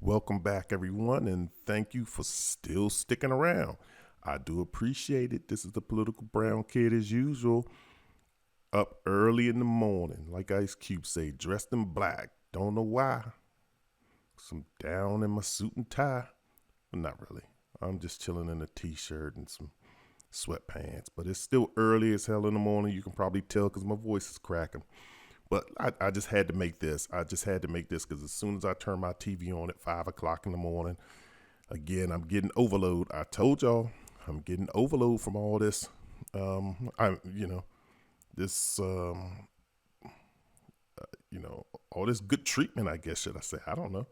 Welcome back, everyone, and thank you for still sticking around. I do appreciate it. This is the Political Brown Kid as usual, up early in the morning, like Ice Cube say, dressed in black. Don't know why. Some down in my suit and tie, but not really. I'm just chilling in a t-shirt and some sweatpants, but it's still early as hell in the morning. You can probably tell because my voice is cracking. But I just had to make this. I just had to make this because as soon as I turn my TV on at 5 o'clock in the morning, again, I'm getting overload. I told y'all I'm getting overload from all this. This, all this good treatment, I guess, should I say. I don't know.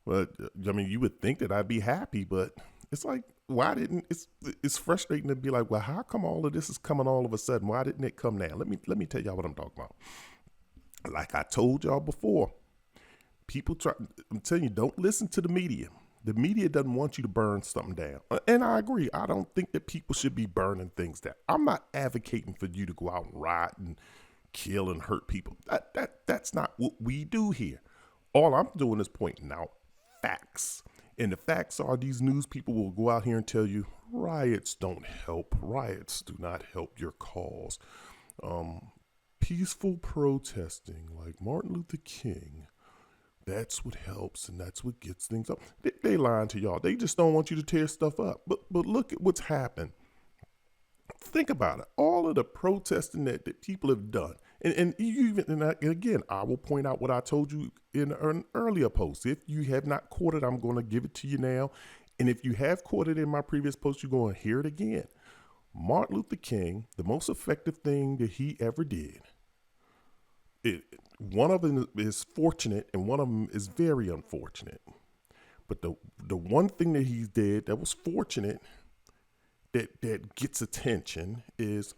But, I mean, you would think that I'd be happy, but it's like, it's frustrating to be like, well, how come all of this is coming all of a sudden? Why didn't it come now? Let me tell y'all what I'm talking about. Like I told y'all before, I'm telling you, don't listen to the media. The media doesn't want you to burn something down. And I agree. I don't think that people should be burning things down. I'm not advocating for you to go out and riot and kill and hurt people. That's not what we do here. All I'm doing is pointing out facts. And the facts are these news people will go out here and tell you riots don't help. Riots do not help your cause. Peaceful protesting like Martin Luther King, that's what helps and that's what gets things up. They lying to y'all. They just don't want you to tear stuff up. But look at what's happened. Think about it. All of the protesting that people have done. And again, I will point out what I told you in an earlier post. If you have not caught it, I'm going to give it to you now. And if you have caught it in my previous post, you're going to hear it again. Martin Luther King, the most effective thing that he ever did, one of them is fortunate and one of them is very unfortunate. But the one thing that he did that was fortunate that gets attention is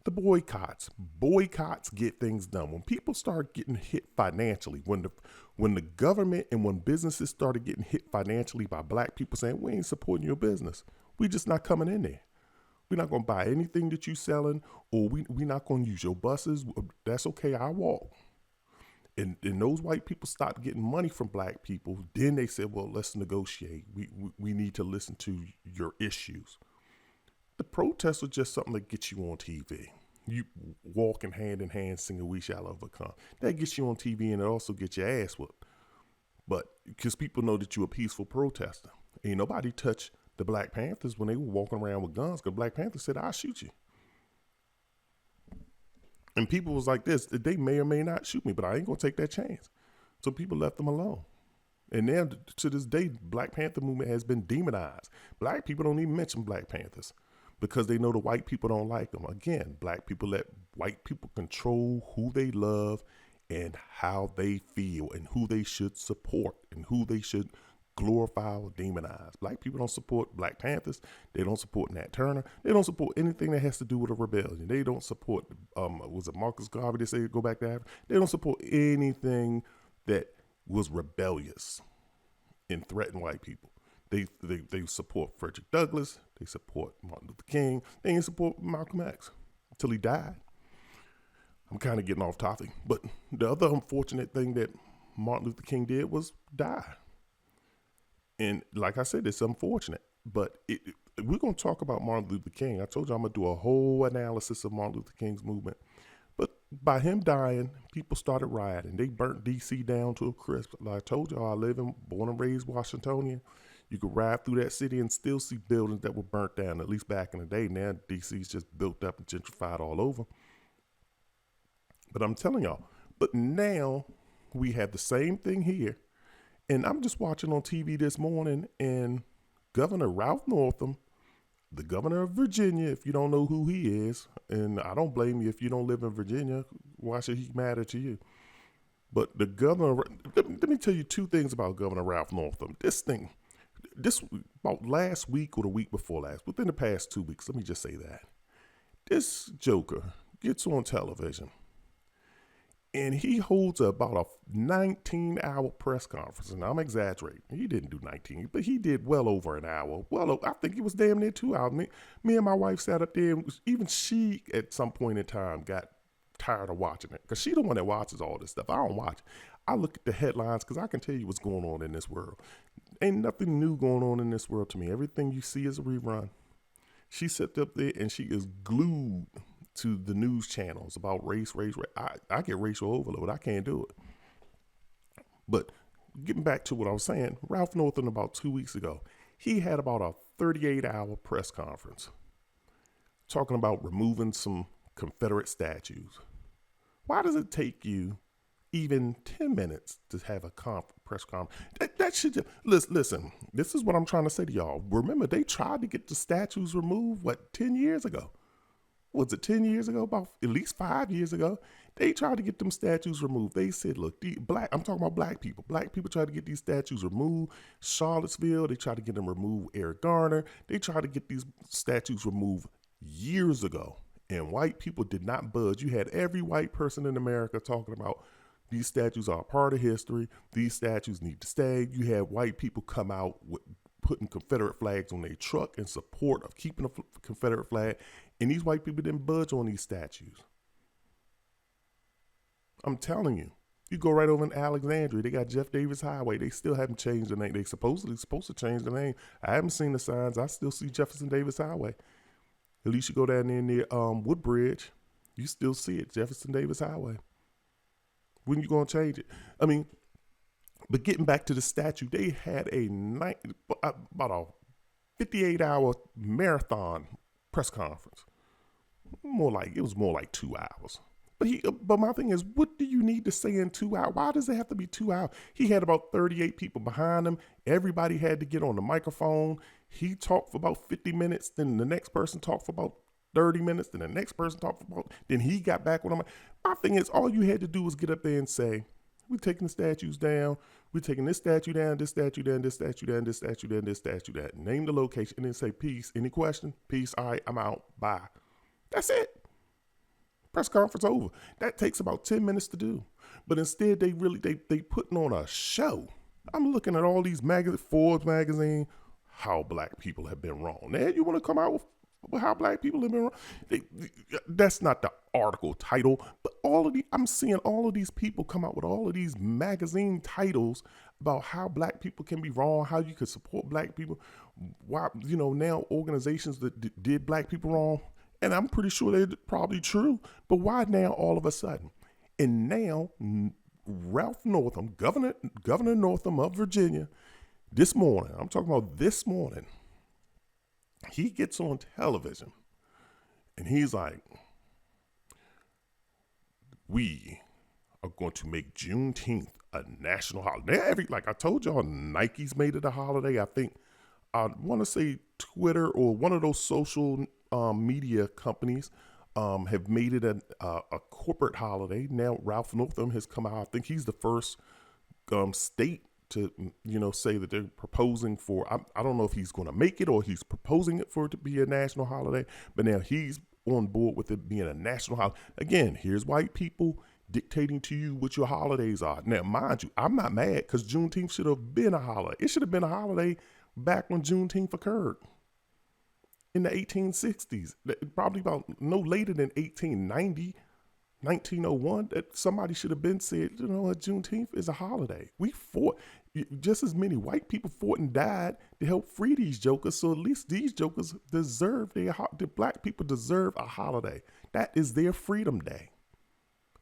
the boycotts. Boycotts get things done. When people start getting hit financially, when the government and when businesses started getting hit financially by black people saying, we ain't supporting your business, we just not coming in there. We're not going to buy anything that you selling, or we not going to use your buses. That's okay, I walk. And those white people stopped getting money from black people. Then they said, well, let's negotiate. We need to listen to your issues. The protests are just something that gets you on TV. You walking hand in hand singing We Shall Overcome. That gets you on TV and it also gets your ass whooped. But because people know that you're a peaceful protester. Ain't nobody touch the Black Panthers when they were walking around with guns, because Black Panthers said, I'll shoot you. And people was like this, they may or may not shoot me, but I ain't going to take that chance. So people left them alone. And now to this day, Black Panther movement has been demonized. Black people don't even mention Black Panthers because they know the white people don't like them. Again, black people let white people control who they love and how they feel and who they should support and who they should glorify or demonize. Black people don't support Black Panthers. They don't support Nat Turner. They don't support anything that has to do with a rebellion. They don't support, was it Marcus Garvey that said go back to Africa? They don't support anything that was rebellious and threatened white people. They support Frederick Douglass. They support Martin Luther King. They didn't support Malcolm X until he died. I'm kind of getting off topic, but the other unfortunate thing that Martin Luther King did was die. And like I said, it's unfortunate, but we're going to talk about Martin Luther King. I told you I'm going to do a whole analysis of Martin Luther King's movement. But by him dying, people started rioting. They burnt D.C. down to a crisp. Like I told you, born and raised Washingtonian. You could ride through that city and still see buildings that were burnt down, at least back in the day. Now D.C.'s just built up and gentrified all over. But I'm telling y'all, but now we have the same thing here. And I'm just watching on TV this morning, and Governor Ralph Northam, the governor of Virginia, if you don't know who he is, and I don't blame you if you don't live in Virginia, why should he matter to you? But the governor, let me tell you two things about Governor Ralph Northam. This about last week or the week before last, within the past 2 weeks, let me just say that. This joker gets on television. And he holds about a 19-hour press conference. And I'm exaggerating. He didn't do 19, but he did well over an hour. Well, I think it was damn near 2 hours. Me and my wife sat up there. And even she, at some point in time, got tired of watching it. Because she's the one that watches all this stuff. I don't watch it. I look at the headlines because I can tell you what's going on in this world. Ain't nothing new going on in this world to me. Everything you see is a rerun. She sits up there and she is glued to the news channels about race. I get racial overload. I can't do it. But getting back to what I was saying, Ralph Northam about 2 weeks ago, he had about a 38-hour press conference talking about removing some Confederate statues. Why does it take you even 10 minutes to have a press conference? That should just, listen, this is what I'm trying to say to y'all. Remember, they tried to get the statues removed, 10 years ago? Was it 10 years ago? About at least 5 years ago. They tried to get them statues removed. They said, look, I'm talking about black people. Black people tried to get these statues removed. Charlottesville, they tried to get them removed. Eric Garner, they tried to get these statues removed years ago. And white people did not budge. You had every white person in America talking about these statues are a part of history. These statues need to stay. You had white people come out with putting Confederate flags on their truck in support of keeping a Confederate flag. And these white people didn't budge on these statues. I'm telling you. You go right over in Alexandria, they got Jeff Davis Highway. They still haven't changed the name. They supposedly supposed to change the name. I haven't seen the signs. I still see Jefferson Davis Highway. At least you go down there near Woodbridge, you still see it, Jefferson Davis Highway. When you gonna change it? I mean, but getting back to the statue, they had about a 58-hour marathon press conference. It was more like 2 hours. But my thing is, what do you need to say in 2 hours? Why does it have to be 2 hours? He had about 38 people behind him. Everybody had to get on the microphone. He talked for about 50 minutes. Then the next person talked for about 30 minutes. Then the next person talked for about, then he got back with him. My thing is, all you had to do was get up there and say, we're taking the statues down. We're taking this statue down, this statue down, this statue down, this statue down, this statue down. Name the location and then say, peace. Any question? Peace. All right, I'm out. Bye. That's it. Press conference over. That takes about 10 minutes to do. But instead, they putting on a show. I'm looking at all these magazines, Forbes magazine, how black people have been wrong. Now you want to come out with how black people have been wrong? That's not the article title, but I'm seeing all of these people come out with all of these magazine titles about how black people can be wrong, how you could support black people. Why, now organizations that did black people wrong, and I'm pretty sure they're probably true, but why now all of a sudden? And now Ralph Northam, Governor Northam of Virginia, this morning, I'm talking about this morning, he gets on television and he's like, we are going to make Juneteenth a national holiday. Like I told y'all, Nike's made it a holiday. I want to say Twitter or one of those social media companies have made it a corporate holiday. Now Ralph Northam has come out. I think he's the first state to say that they're proposing for. I don't know if he's going to make it or he's proposing it for it to be a national holiday. But now he's on board with it being a national holiday. Again, here's white people dictating to you what your holidays are. Now, mind you, I'm not mad because Juneteenth should have been a holiday. It should have been a holiday back when Juneteenth occurred. In the 1860s, probably about no later than 1890, 1901, that somebody should have been said, Juneteenth is a holiday. We fought, just as many white people fought and died to help free these jokers. So at least these jokers deserve the black people deserve a holiday. That is their Freedom Day.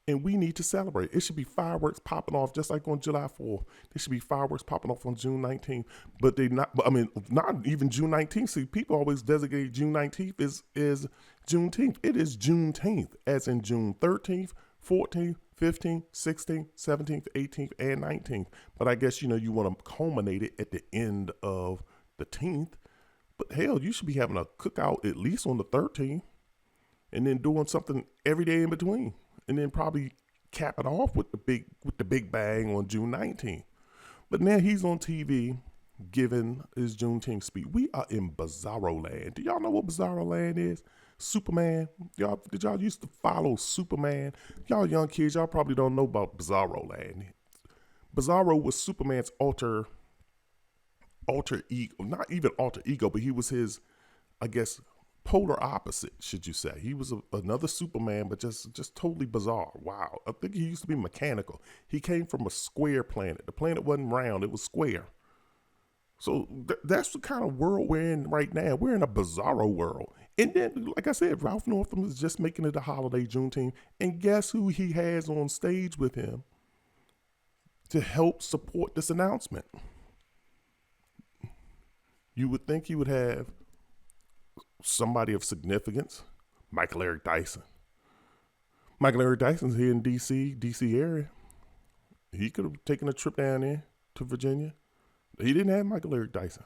And we need to celebrate. It should be fireworks popping off just like on July 4th. There should be fireworks popping off on June 19th. But not even June 19th. See, people always designate June 19th is Juneteenth. It is Juneteenth, as in June 13th, 14th, 15th, 16th, 17th, 18th, and 19th. But I guess, you want to culminate it at the end of the 10th. But hell, you should be having a cookout at least on the 13th and then doing something every day in between. And then probably cap it off with the big bang on June 19th. But now he's on TV giving his Juneteenth speech. We are in Bizarro land. Do y'all know what Bizarro land is? Superman. Did y'all used to follow Superman? Y'all young kids, y'all probably don't know about Bizarro land. Bizarro was Superman's alter ego, not even alter ego, but he was his, I guess, polar opposite, should you say. He was another Superman, but just totally bizarre. Wow. I think he used to be mechanical. He came from a square planet. The planet wasn't round, it was square. So that's the kind of world we're in right now. We're in a bizarro world. And then, like I said, Ralph Northam is just making it a holiday, Juneteenth. And guess who he has on stage with him to help support this announcement? You would think he would have somebody of significance, Michael Eric Dyson. Michael Eric Dyson's here in DC area. He could have taken a trip down there to Virginia. He didn't have Michael Eric Dyson.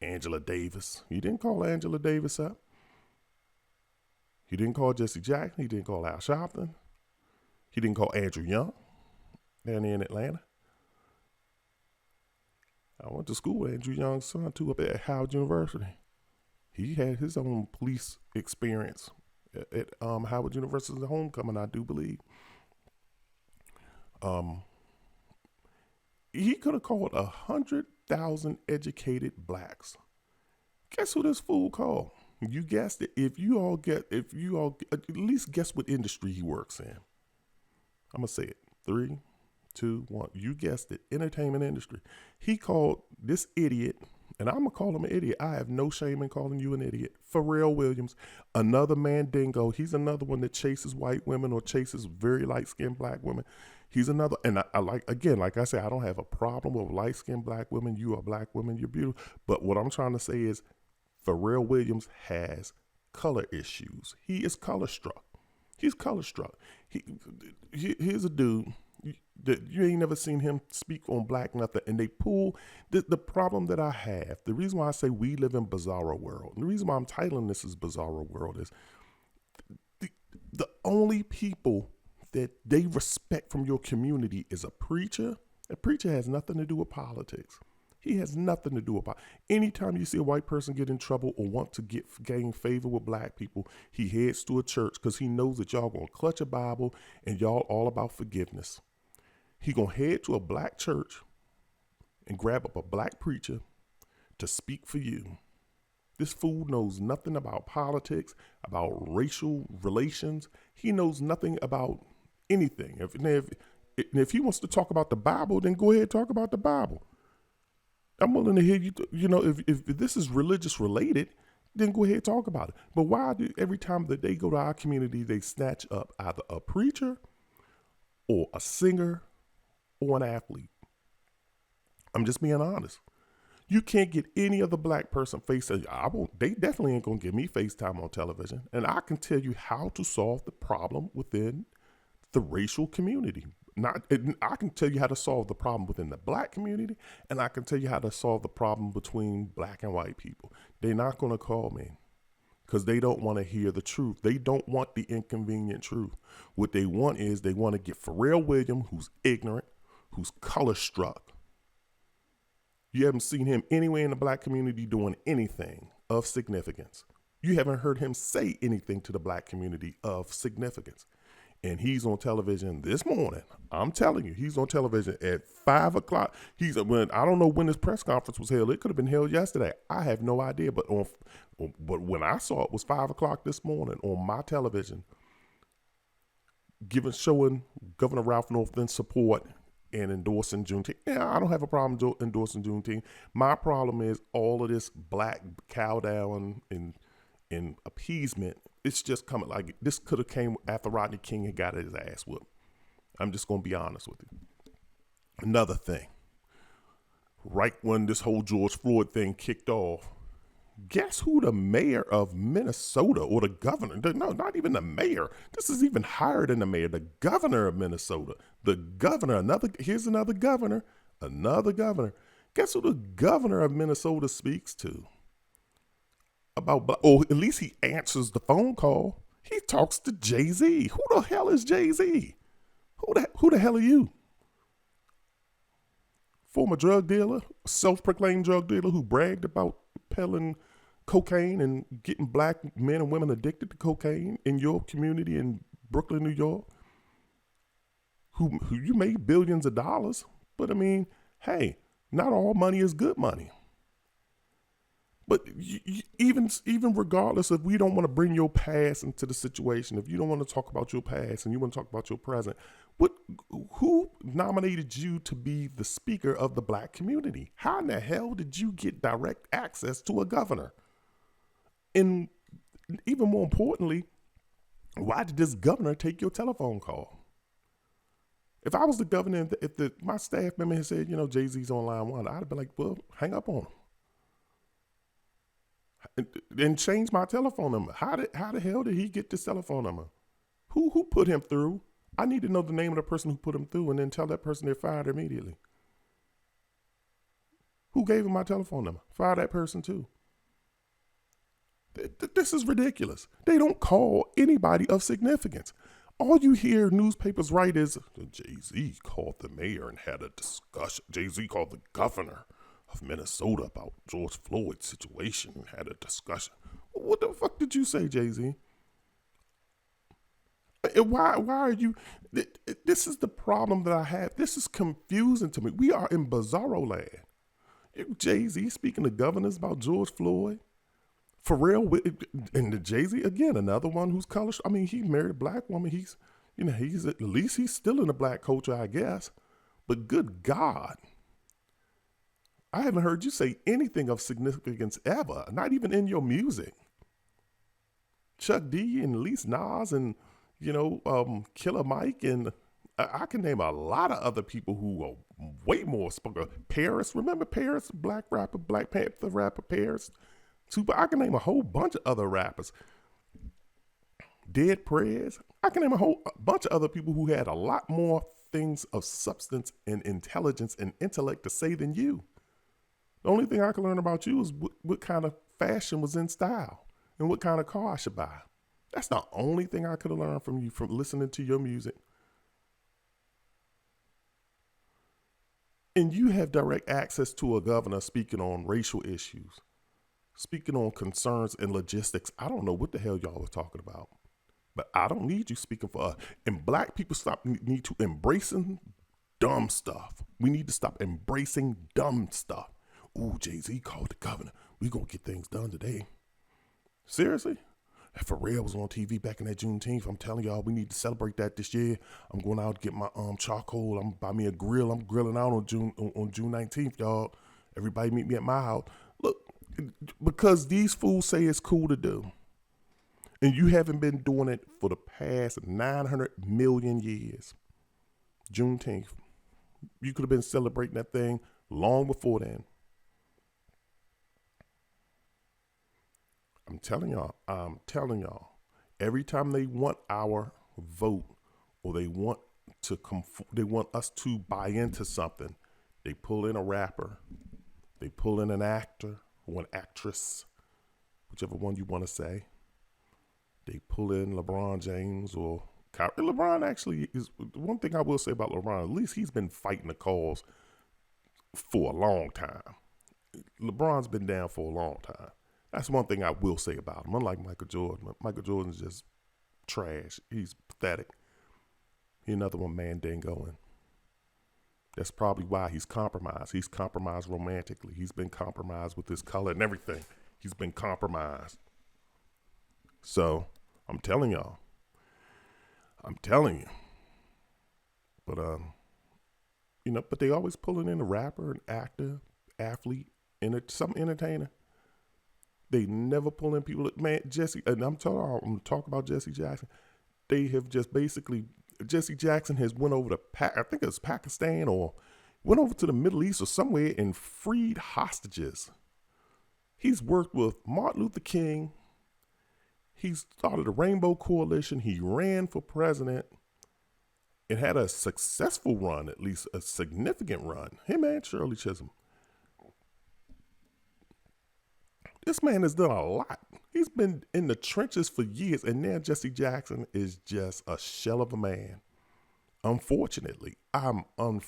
Angela Davis. He didn't call Angela Davis up. He didn't call Jesse Jackson. He didn't call Al Sharpton. He didn't call Andrew Young down there in Atlanta. I went to school with Andrew Young's son too up at Howard University. He had his own police experience at Howard University's homecoming, I do believe. He could have called 100,000 educated blacks. Guess who this fool called? You guessed it. If you all at least guess what industry he works in. I'm gonna say it. 3, 2, 1. You guessed it. Entertainment industry. He called this idiot, and I'm gonna call him an idiot. I have no shame in calling you an idiot. Pharrell Williams, another mandingo. He's another one that chases white women or chases very light-skinned black women. He's another, and I like I said, I don't have a problem with light-skinned black women. You are black women, you're beautiful. But what I'm trying to say is Pharrell Williams has color issues. He is color struck. He's color struck. Here's a dude that you ain't never seen him speak on black nothing. And they pull the problem that I have. The reason why I say we live in Bizarro world, and the reason why I'm titling this is Bizarro world is the only people that they respect from your community is a preacher. A preacher has nothing to do with politics. He has nothing to do with politics. Anytime you see a white person get in trouble or want to gain favor with black people, he heads to a church because he knows that y'all gonna clutch a Bible and y'all all about forgiveness. He gonna head to a black church and grab up a black preacher to speak for you. This fool knows nothing about politics, about racial relations. He knows nothing about anything. If he wants to talk about the Bible, then go ahead and talk about the Bible. I'm willing to hear you. If this is religious related, then go ahead and talk about it. But why do every time that they go to our community, they snatch up either a preacher or a singer or an athlete? I'm just being honest. You can't get any other black person FaceTime. They definitely ain't gonna give me FaceTime on television. And I can tell you how to solve the problem within the racial community. I can tell you how to solve the problem within the black community, and I can tell you how to solve the problem between black and white people. They're not gonna call me because they don't want to hear the truth. They don't want the inconvenient truth. What they want is they want to get Pharrell Williams, who's ignorant, who's color struck. You haven't seen him anywhere in the black community doing anything of significance. You haven't heard him say anything to the black community of significance. And he's on television this morning. I'm telling you, he's on television at 5 o'clock. I don't know when this press conference was held. It could have been held yesterday. I have no idea. But when I saw it was 5 o'clock this morning on my television, showing Governor Ralph Northam's support and endorsing Juneteenth. Yeah, I don't have a problem endorsing Juneteenth. My problem is all of this black cow down and appeasement. It's just coming like this could have came after Rodney King had got his ass whooped. I'm just going to be honest with you. Another thing, right when this whole George Floyd thing kicked off, guess who the mayor of Minnesota, or the governor, no, not even the mayor. This is even higher than the mayor, the governor of Minnesota. The governor, here's another governor. Guess who the governor of Minnesota speaks to? Or at least he answers the phone call. He talks to Jay-Z. Who the hell is Jay-Z? Who the hell are you? Former drug dealer, self-proclaimed drug dealer who bragged about peddling cocaine and getting black men and women addicted to cocaine in your community in Brooklyn, New York. Who you made billions of dollars. But I mean, hey, not all money is good money. But even regardless, if we don't want to bring your past into the situation, if you don't want to talk about your past and you want to talk about your present, what who nominated you to be the speaker of the black community? How in the hell did you get direct access to a governor? And even more importantly, why did this governor take your telephone call? If I was the governor, if my staff member had said, Jay-Z's on line one, I'd have been like, well, hang up on him. And change my telephone number. How the hell did he get this telephone number? Who put him through? I need to know the name of the person who put him through, and then tell that person they're fired immediately. Who gave him my telephone number? Fire that person too. This is ridiculous. They don't call anybody of significance. All you hear newspapers write is, Jay-Z called the mayor and had a discussion. Jay-Z called the governor of Minnesota about George Floyd's situation and had a discussion. What the fuck did you say, Jay-Z? Why are you... This is the problem that I have. This is confusing to me. We are in Bizarro land. Jay-Z speaking to governors about George Floyd. Pharrell, and the Jay-Z, again, another one who's color. I mean, he married a black woman. He's at least he's still in the black culture, I guess. But good God, I haven't heard you say anything of significance ever, not even in your music. Chuck D and at least Nas and, Killer Mike, and I can name a lot of other people who are way more spoken. Paris, remember Paris, black rapper, Black Panther rapper, Paris? I can name a whole bunch of other rappers. Dead Prez. I can name a whole bunch of other people who had a lot more things of substance and intelligence and intellect to say than you. The only thing I can learn about you is what kind of fashion was in style and what kind of car I should buy. That's the only thing I could have learned from you from listening to your music. And you have direct access to a governor speaking on racial issues, speaking on concerns and logistics. I don't know what the hell y'all was talking about, but I don't need you speaking for us. And black people need to embracing dumb stuff. We need to stop embracing dumb stuff. Ooh, Jay-Z called the governor. We gonna get things done today. Seriously? If Pharrell was on TV back in that Juneteenth, I'm telling y'all, we need to celebrate that this year. I'm going out to get my charcoal. I'm buy me a grill. I'm grilling out on June 19th, y'all. Everybody meet me at my house. Look, because these fools say it's cool to do. And you haven't been doing it for the past 900 million years. Juneteenth. You could have been celebrating that thing long before then. I'm telling y'all, every time they want our vote or they want us to buy into something, they pull in a rapper, they pull in an actor or an actress, whichever one you want to say. They pull in LeBron James or Kyrie. LeBron actually is one thing I will say about LeBron. At least he's been fighting the cause for a long time. LeBron's been down for a long time. That's one thing I will say about him. Unlike Michael Jordan. Michael Jordan's just trash. He's pathetic. He's another one mandangoing. That's probably why he's compromised. He's compromised romantically. He's been compromised with his color and everything. He's been compromised. So, I'm telling y'all. I'm telling you. But, but they always pulling in a rapper, an actor, athlete, and some entertainer. They never pull in people. Man, Jesse, and I'm talking about Jesse Jackson. They have just basically, Jesse Jackson has went over to, I think it was Pakistan or went over to the Middle East or somewhere and freed hostages. He's worked with Martin Luther King. He started a Rainbow Coalition. He ran for president and had a successful run, at least a significant run. Him and Shirley Chisholm. This man has done a lot. He's been in the trenches for years, and now Jesse Jackson is just a shell of a man. Unfortunately, I'm gonna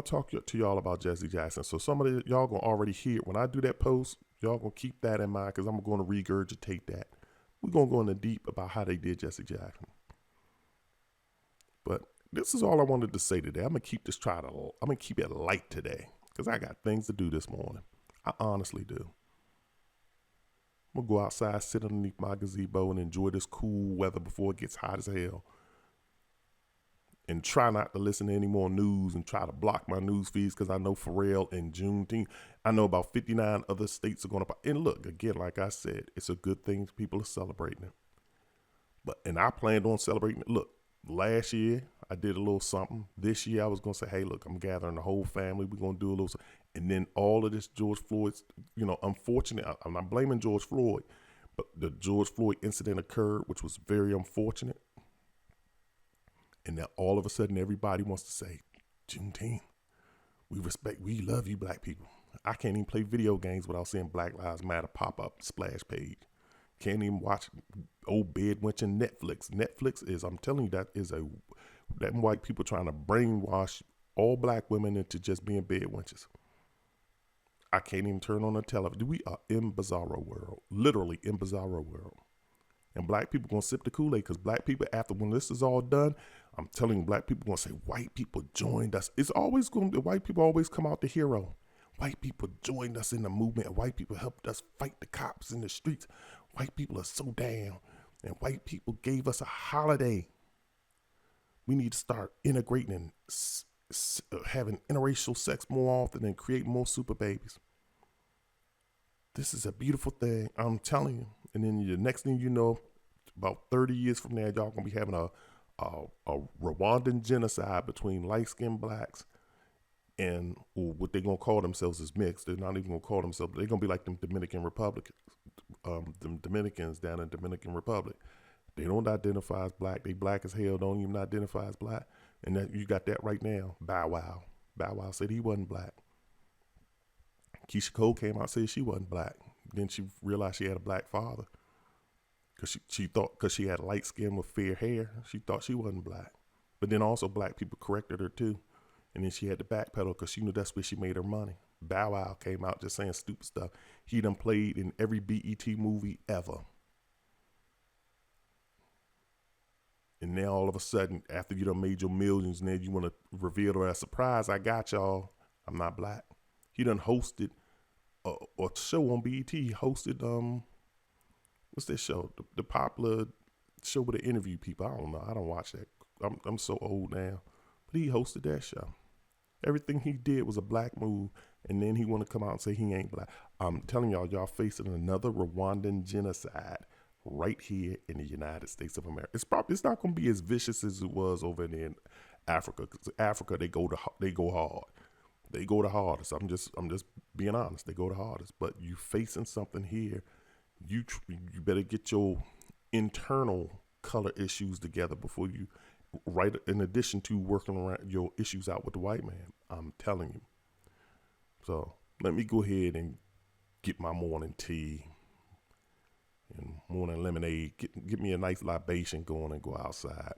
talk to y'all about Jesse Jackson. So some of y'all gonna already hear it. When I do that post, y'all gonna keep that in mind because I'm gonna regurgitate that. We're gonna go into deep about how they did Jesse Jackson. But this is all I wanted to say today. I'm gonna keep it light today because I got things to do this morning. I honestly do. I'm gonna go outside, sit underneath my gazebo, and enjoy this cool weather before it gets hot as hell. And try not to listen to any more news and try to block my news feeds because I know Pharrell and Juneteenth. I know about 59 other states are going to. And look, again, like I said, it's a good thing people are celebrating it. And I planned on celebrating it. Look, last year I did a little something. This year I was going to say, hey, look, I'm gathering the whole family. We're going to do a little something. And then all of this George Floyd's, unfortunate. I'm not blaming George Floyd, but the George Floyd incident occurred, which was very unfortunate. And now all of a sudden, everybody wants to say, Juneteenth, we love you, black people. I can't even play video games without seeing Black Lives Matter pop up splash page. Can't even watch old bedwenching Netflix. Netflix is, I'm telling you, that white people trying to brainwash all black women into just being bedwenches. I can't even turn on the television. We are in Bizarro world, literally in Bizarro world. And black people gonna sip the Kool-Aid because black people, after when this is all done, I'm telling you, black people gonna say, white people joined us. It's always gonna be, white people always come out the hero. White people joined us in the movement. And white people helped us fight the cops in the streets. White people are so down. And white people gave us a holiday. We need to start integrating and having interracial sex more often and create more super babies. This is a beautiful thing, I'm telling you. And then the next thing you know, about 30 years from now, y'all gonna be having a Rwandan genocide between light-skinned blacks and what they're gonna call themselves is mixed. They're not even gonna call themselves. They're gonna be like them Dominican Republicans, them Dominicans down in Dominican Republic. They don't identify as black. They black as hell. Don't even identify as black. And that you got that right now. Bow Wow. Bow Wow said he wasn't black. Keisha Cole came out and said she wasn't black. Then she realized she had a black father. Because she thought, because she had light skin with fair hair, she thought she wasn't black. But then also black people corrected her too. And then she had to backpedal because she knew that's where she made her money. Bow Wow came out just saying stupid stuff. He done played in every BET movie ever. And now all of a sudden, after you done made your millions, now you want to reveal to us, surprise, I got y'all, I'm not black. He done hosted a show on BET. He hosted, what's that show? The popular show where they interview people. I don't know. I don't watch that. I'm so old now. But he hosted that show. Everything he did was a black move. And then he want to come out and say he ain't black. I'm telling y'all facing another Rwandan genocide right here in the United States of America. It's not going to be as vicious as it was over in Africa. Because Africa, they go hard. They go the hardest. I'm just being honest. They go the hardest. But you facing something here, you better get your internal color issues together before you, right, in addition to working around your issues out with the white man. I'm telling you. So let me go ahead and get my morning tea and morning lemonade. Get me a nice libation going and go outside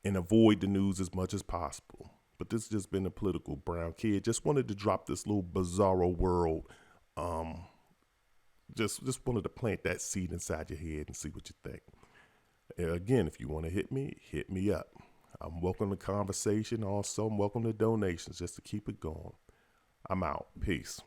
and avoid the news as much as possible. But this has just been a political brown kid. Just wanted to drop this little Bizarro world. Just wanted to plant that seed inside your head and see what you think. Again, if you want to hit me up. I'm welcome to conversation. Also, I'm welcome to donations just to keep it going. I'm out. Peace.